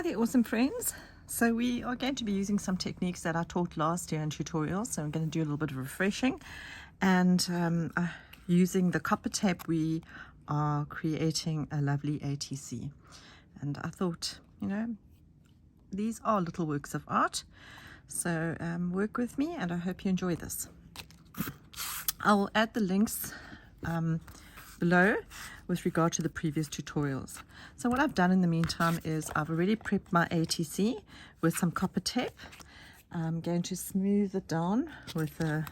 Hi there, awesome friends. So we are going to be using some techniques that I taught last year in tutorials. So I'm going to do a little bit of refreshing, and using the copper tape we are creating a lovely ATC. And I thought, these are little works of art, so work with me and I hope you enjoy this. I'll add the links below with regard to the previous tutorials. So what I've done in the meantime is I've already prepped my ATC with some copper tape. I'm going to smooth it down with a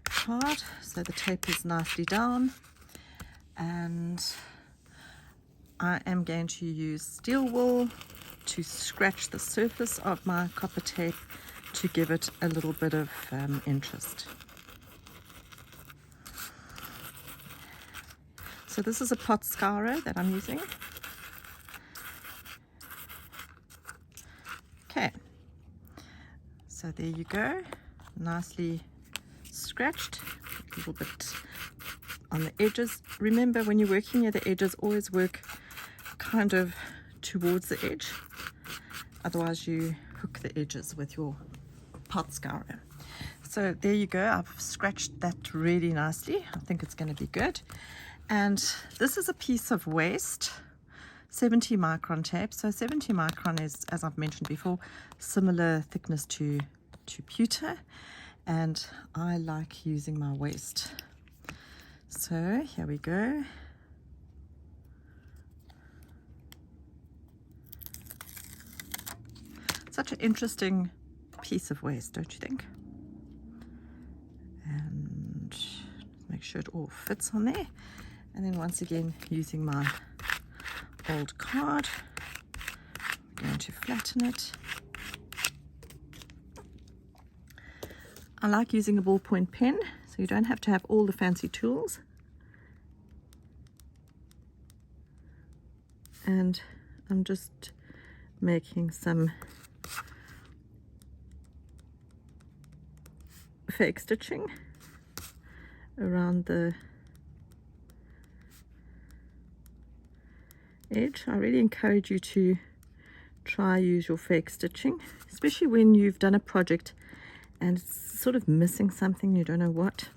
card so the tape is nicely down, and I am going to use steel wool to scratch the surface of my copper tape to give it a little bit of interest. So this is a pot scourer that I'm using. Okay, so there you go, nicely scratched, a little bit on the edges. Remember, when you're working near the edges, always work kind of towards the edge, otherwise you hook the edges with your pot scourer. So there you go, I've scratched that really nicely. I think it's going to be good. And this is a piece of waste 70 micron tape. So 70 micron is, as I've mentioned before, similar thickness to pewter, and I like using my waste. So here we go. Such an interesting piece of waste, don't you think? And make sure it all fits on there. And then once again, using my old card, I'm going to flatten it. I like using a ballpoint pen, so you don't have to have all the fancy tools. And I'm just making some fake stitching around the edge. I really encourage you to try use your fake stitching, especially when you've done a project and it's sort of missing something, you don't know what.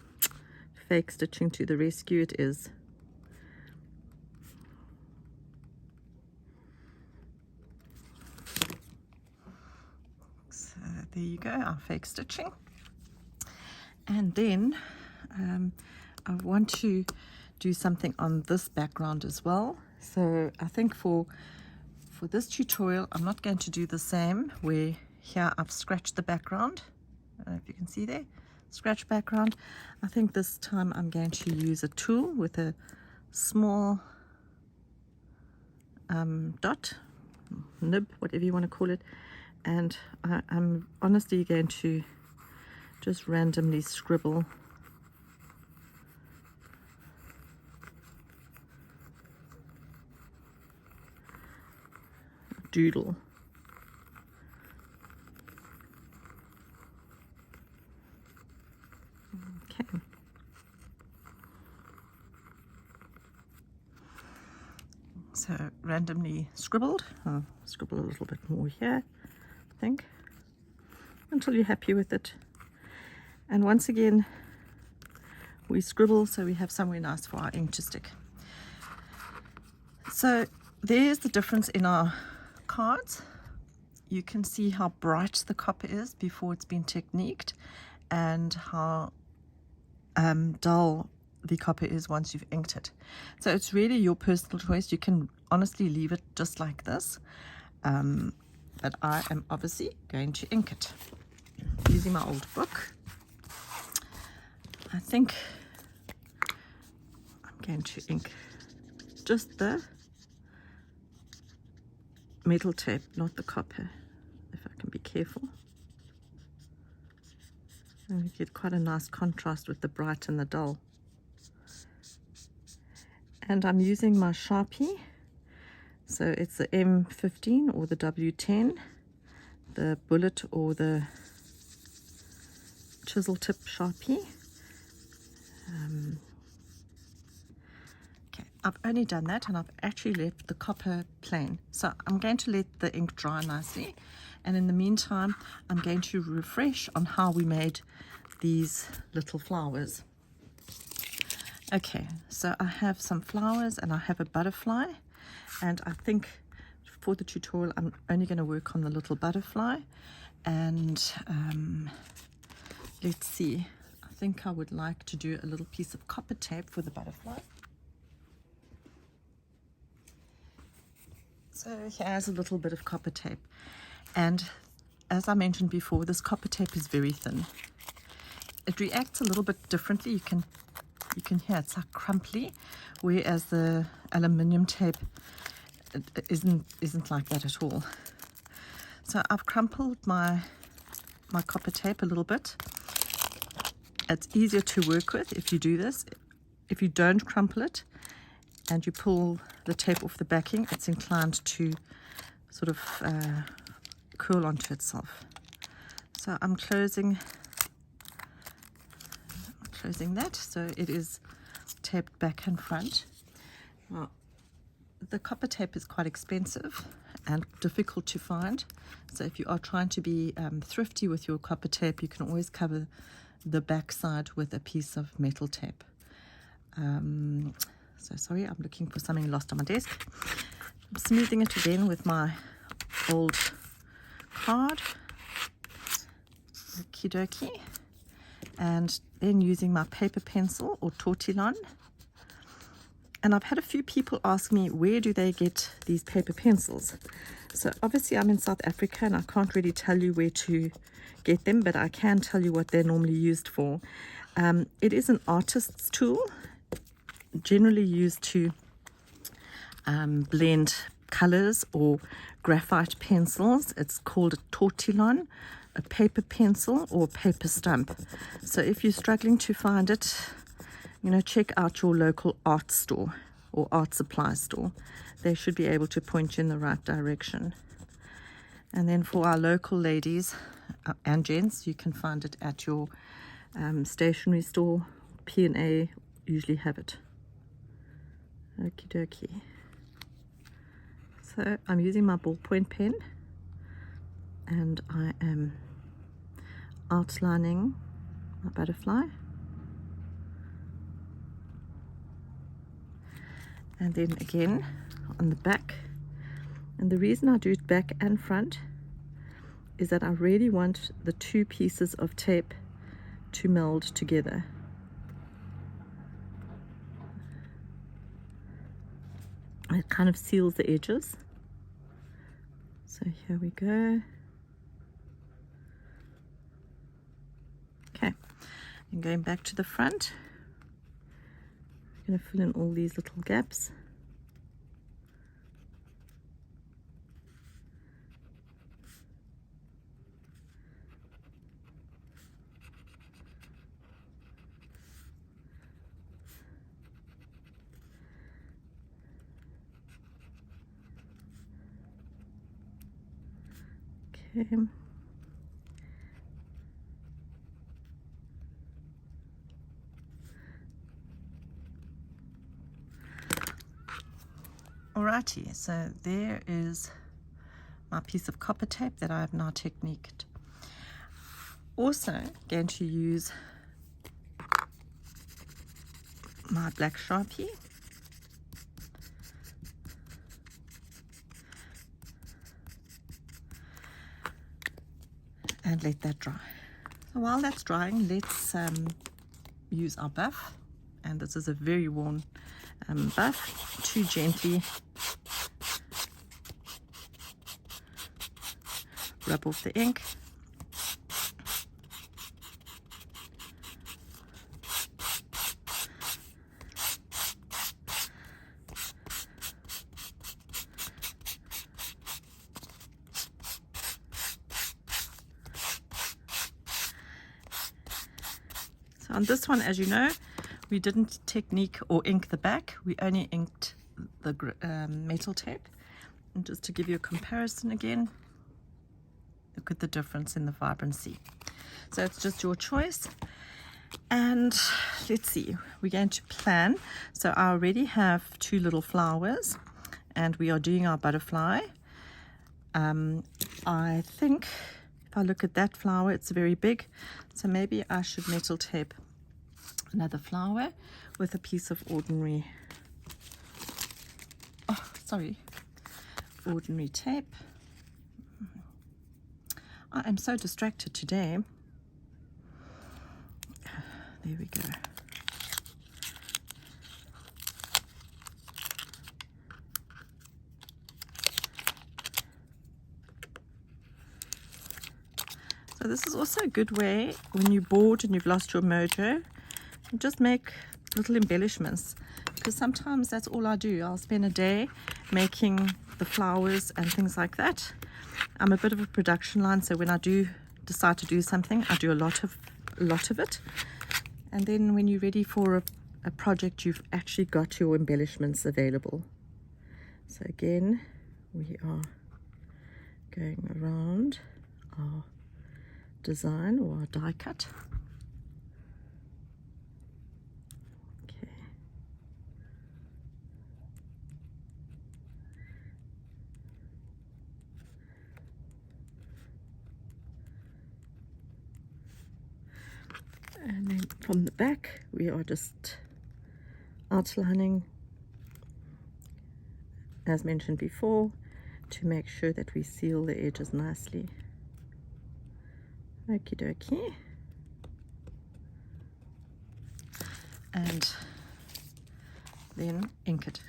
Fake stitching to the rescue it is. So there you go, our fake stitching. And then I want to do something on this background as well. So I think for this tutorial, I'm not going to do the same where here I've scratched the background. I don't know if you can see there, scratch background. I think this time I'm going to use a tool with a small dot, nib, whatever you want to call it. And I'm honestly going to just randomly scribble doodle. Okay. So randomly scribbled. I'll scribble a little bit more here, I think, until you're happy with it. And once again, we scribble so we have somewhere nice for our ink to stick. So there's the difference in our cards. You can see how bright the copper is before it's been techniqued, and how dull the copper is once you've inked it. So it's really your personal choice. You can honestly leave it just like this, but I am obviously going to ink it using my old book. I think I'm going to ink just the metal tape, not the copper, if I can be careful. And you get quite a nice contrast with the bright and the dull. And I'm using my Sharpie, so it's the M15 or the W10, the bullet or the chisel tip Sharpie. Okay, I've only done that, and I've actually left the copper plain. So I'm going to let the ink dry nicely, and in the meantime I'm going to refresh on how we made these little flowers. Okay, so I have some flowers and I have a butterfly, and I think for the tutorial I'm only going to work on the little butterfly. And let's see, I think I would like to do a little piece of copper tape for the butterfly. So here's a little bit of copper tape, and as I mentioned before, this copper tape is very thin. It reacts a little bit differently. You can hear it's like crumply, whereas the aluminium tape isn't like that at all. So I've crumpled my copper tape a little bit. It's easier to work with if you do this. If you don't crumple it and you pull the tape off the backing, it's inclined to sort of curl onto itself. So I'm closing that so it is taped back and front. Now, the copper tape is quite expensive and difficult to find, so if you are trying to be thrifty with your copper tape, you can always cover the back side with a piece of metal tape. So sorry, I'm looking for something lost on my desk. I'm smoothing it again with my old card. Okie dokie. And then using my paper pencil or tortillon. And I've had a few people ask me, where do they get these paper pencils? So obviously I'm in South Africa and I can't really tell you where to get them, but I can tell you what they're normally used for. It is an artist's tool, generally used to blend colors or graphite pencils. It's called a tortillon, a paper pencil, or paper stump. So if you're struggling to find it, check out your local art store or art supply store. They should be able to point you in the right direction. And then for our local ladies and gents, you can find it at your stationery store. P&A usually have it. Okie dokie. So I'm using my ballpoint pen and I am outlining my butterfly. And then again on the back. And the reason I do it back and front is that I really want the two pieces of tape to meld together. It kind of seals the edges. So here we go. Okay, and going back to the front, I'm going to fill in all these little gaps. Okay. Alrighty, so there is my piece of copper tape that I have now techniqued. Also going to use my black Sharpie and let that dry. So while that's drying, let's use our buff, and this is a very worn buff, to gently rub off the ink. So on this one, as you know, we didn't technique or ink the back, we only inked the metal tape. And just to give you a comparison again, look at the difference in the vibrancy. So it's just your choice. And let's see, we're going to plan. So I already have 2 little flowers and we are doing our butterfly. I think if I look at that flower, it's very big. So maybe I should metal tape another flower with a piece of ordinary, ordinary tape. I am so distracted today. There we go. So this is also a good way when you're bored and you've lost your mojo, just make little embellishments, because sometimes that's all I do. I'll spend a day making the flowers and things like that. I'm a bit of a production line, so when I do decide to do something, I do a lot of it. And then when you're ready for a project, you've actually got your embellishments available. So again, we are going around our design or our die cut. Okay. And then from the back, we are just outlining, as mentioned before, to make sure that we seal the edges nicely. Okie dokie. And then ink it.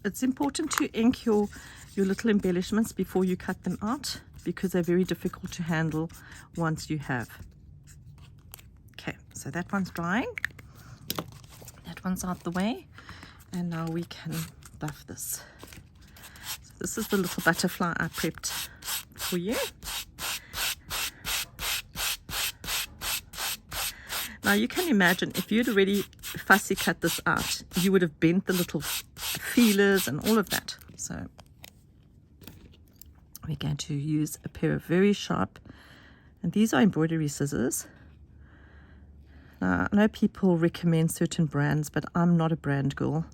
It's important to ink your little embellishments before you cut them out, because they're very difficult to handle once you have. Okay, so that one's drying. That one's out the way. And now we can buff this. So this is the little butterfly I prepped for you. Now you can imagine if you'd already fussy cut this out, you would have bent the little feelers and all of that. So we're going to use a pair of very sharp, and these are embroidery scissors. Now, I know people recommend certain brands, but I'm not a brand girl.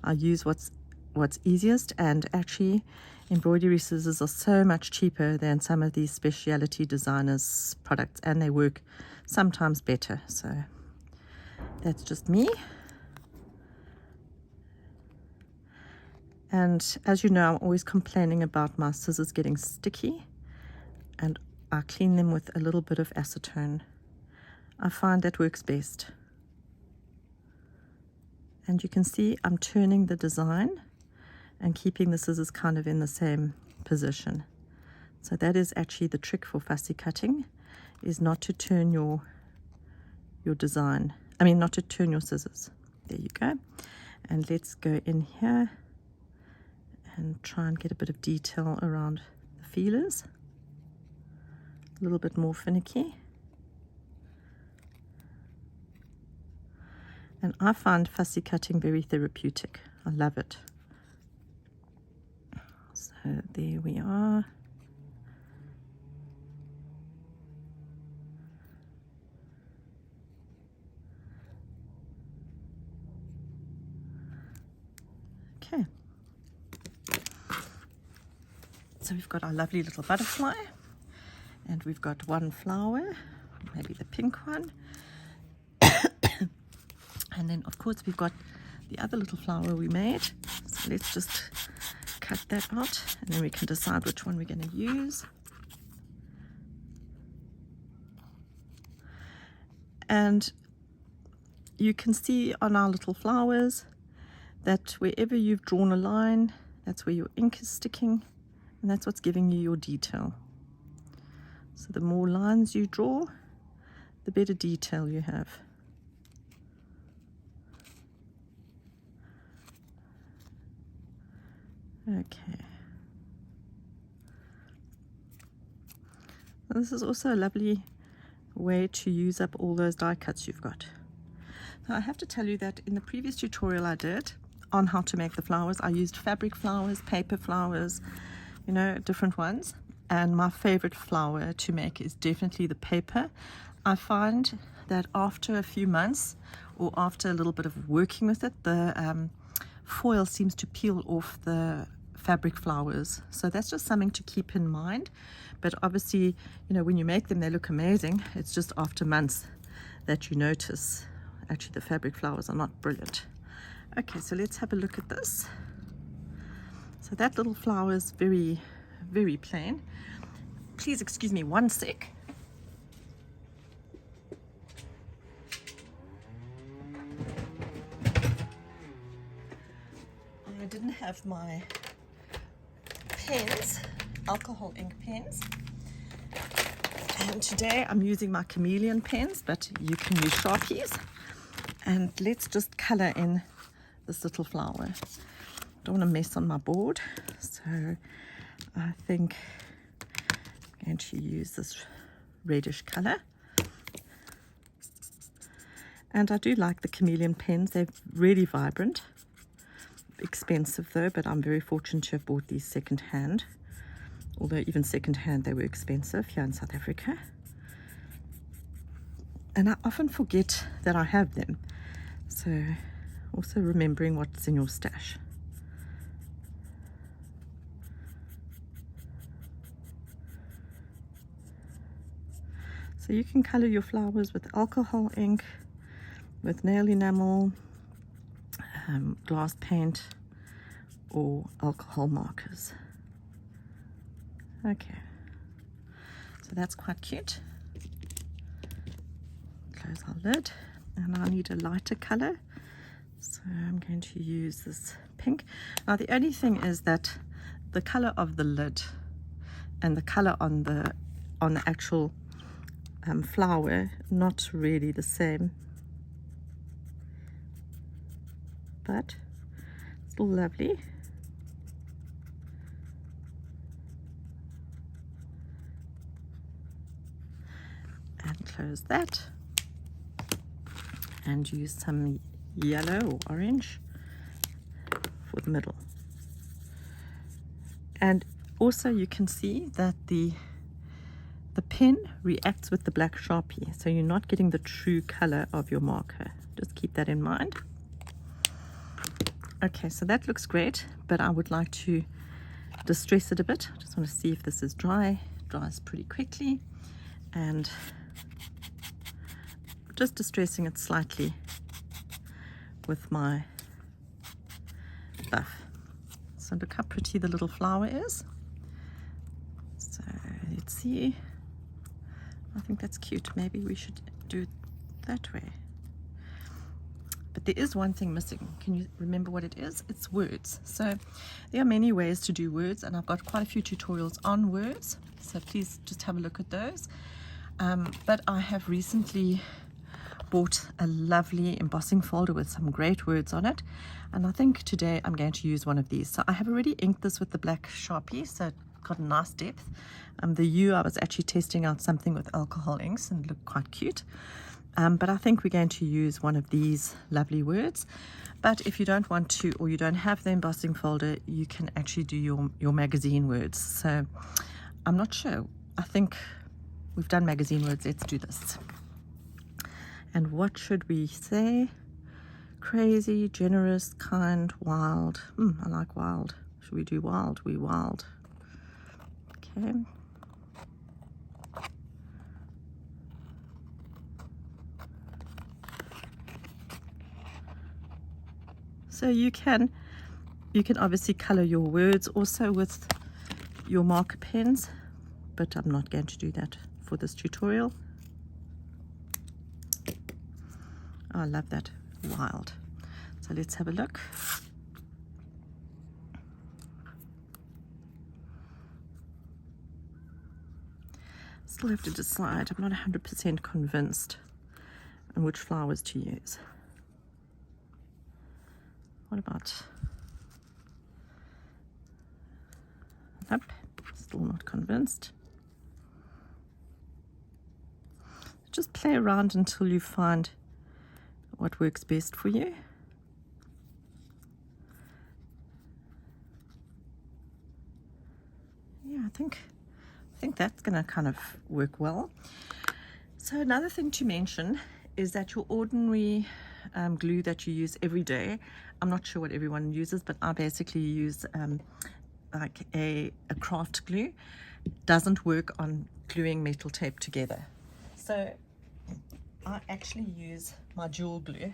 I use what's easiest, and actually embroidery scissors are so much cheaper than some of these specialty designers products, and they work sometimes better. So that's just me. And as you know, I'm always complaining about my scissors getting sticky, and I clean them with a little bit of acetone. I find that works best. And you can see I'm turning the design and keeping the scissors kind of in the same position. So that is actually the trick for fussy cutting, is not to turn your design. I mean, not to turn your scissors. There you go. And let's go in here and try and get a bit of detail around the feelers. A little bit more finicky. And I find fussy cutting very therapeutic. I love it. So there we are. Okay. So we've got our lovely little butterfly, and we've got one flower, maybe the pink one. And then, of course, we've got the other little flower we made. So let's just cut that out, and then we can decide which one we're going to use. And you can see on our little flowers that wherever you've drawn a line, that's where your ink is sticking, and that's what's giving you your detail. So the more lines you draw, the better detail you have. Okay. This is also a lovely way to use up all those die cuts you've got. Now I have to tell you that in the previous tutorial I did on how to make the flowers, I used fabric flowers, paper flowers, you know, different ones. And my favorite flower to make is definitely the paper. I find that after a few months or after a little bit of working with it, the foil seems to peel off the fabric flowers. So that's just something to keep in mind. But obviously, you know, when you make them, they look amazing. It's just after months that you notice actually the fabric flowers are not brilliant. Okay, so let's have a look at this. So that little flower is very, very plain. Please excuse me one sec. I didn't have my pens, alcohol ink pens, and today I'm using my chameleon pens, but you can use Sharpies. And let's just color in this little flower. Don't want to mess on my board, so I think I'm going to use this reddish color. And I do like the chameleon pens. They're really vibrant. Expensive though, but I'm very fortunate to have bought these second-hand, although even second-hand they were expensive here in South Africa. And I often forget that I have them, so also remembering what's in your stash. So you can color your flowers with alcohol ink, with nail enamel, glass paint, or alcohol markers. Okay, so that's quite cute. Close our lid, and I need a lighter color, so I'm going to use this pink. Now the only thing is that the color of the lid and the color on the actual flower, not really the same, but still lovely. And close that and use some yellow or orange for the middle. And also you can see that the pen reacts with the black Sharpie, so you're not getting the true color of your marker. Just keep that in mind. Okay, so that looks great, but I would like to distress it a bit. I just want to see if this is dry. It dries pretty quickly, and just distressing it slightly with my buff. So look how pretty the little flower is. So let's see. I think that's cute. Maybe we should do it that way. But there is one thing missing. Can you remember what it is? It's words. So there are many ways to do words, and I've got quite a few tutorials on words, so please just have a look at those. But I have recently bought a lovely embossing folder with some great words on it, and I think today I'm going to use one of these. So I have already inked this with the black Sharpie, so it got a nice depth. The U, I was actually testing out something with alcohol inks and it looked quite cute. But I think we're going to use one of these lovely words. But if you don't want to, or you don't have the embossing folder, you can actually do your magazine words. So I'm not sure. I think we've done magazine words. Let's do this. And what should we say? Crazy, generous, kind, wild. I like wild. Should we do wild? We wild. Okay. So you can obviously color your words also with your marker pens, but I'm not going to do that for this tutorial. Oh, I love that, wild. So let's have a look. Still have to decide. I'm not 100% convinced on which flowers to use. What about? Nope, still not convinced. Just play around until you find what works best for you. Yeah, I think that's going to kind of work well. So another thing to mention is that your ordinary glue that you use every day, I'm not sure what everyone uses, but I basically use like a craft glue, doesn't work on gluing metal tape together. So I actually use my jewel glue,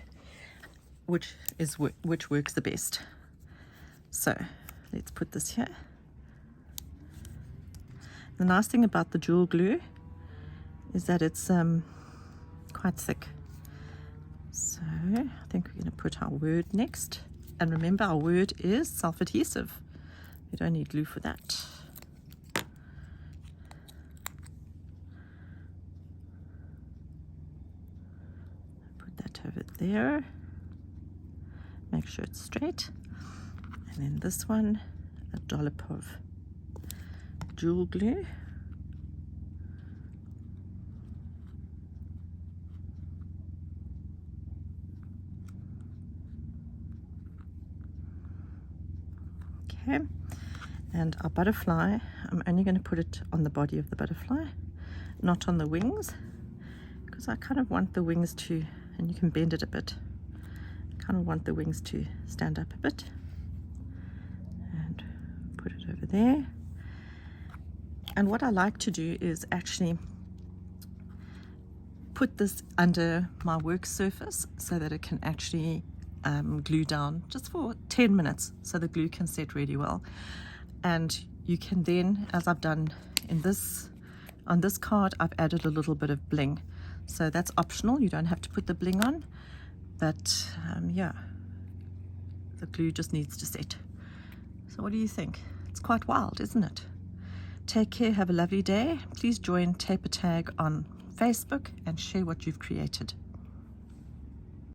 which works the best. So let's put this here. The nice thing about the jewel glue is that it's quite thick. So I think we're going to put our word next. And remember, our word is self-adhesive. You don't need glue for that. Put that over there. Make sure it's straight. And then this one, a dollop of jewel glue. Okay, and our butterfly, I'm only going to put it on the body of the butterfly, not on the wings, because I kind of want the wings to, and you can bend it a bit, I kind of want the wings to stand up a bit. And put it over there. And what I like to do is actually put this under my work surface so that it can actually glue down just for 10 minutes so the glue can set really well. And you can then, as I've done in this, on this card, I've added a little bit of bling. So that's optional, you don't have to put the bling on, but yeah, the glue just needs to set. So what do you think? It's quite wild, isn't it? Take care, have a lovely day. Please join Taper Tag on Facebook and share what you've created.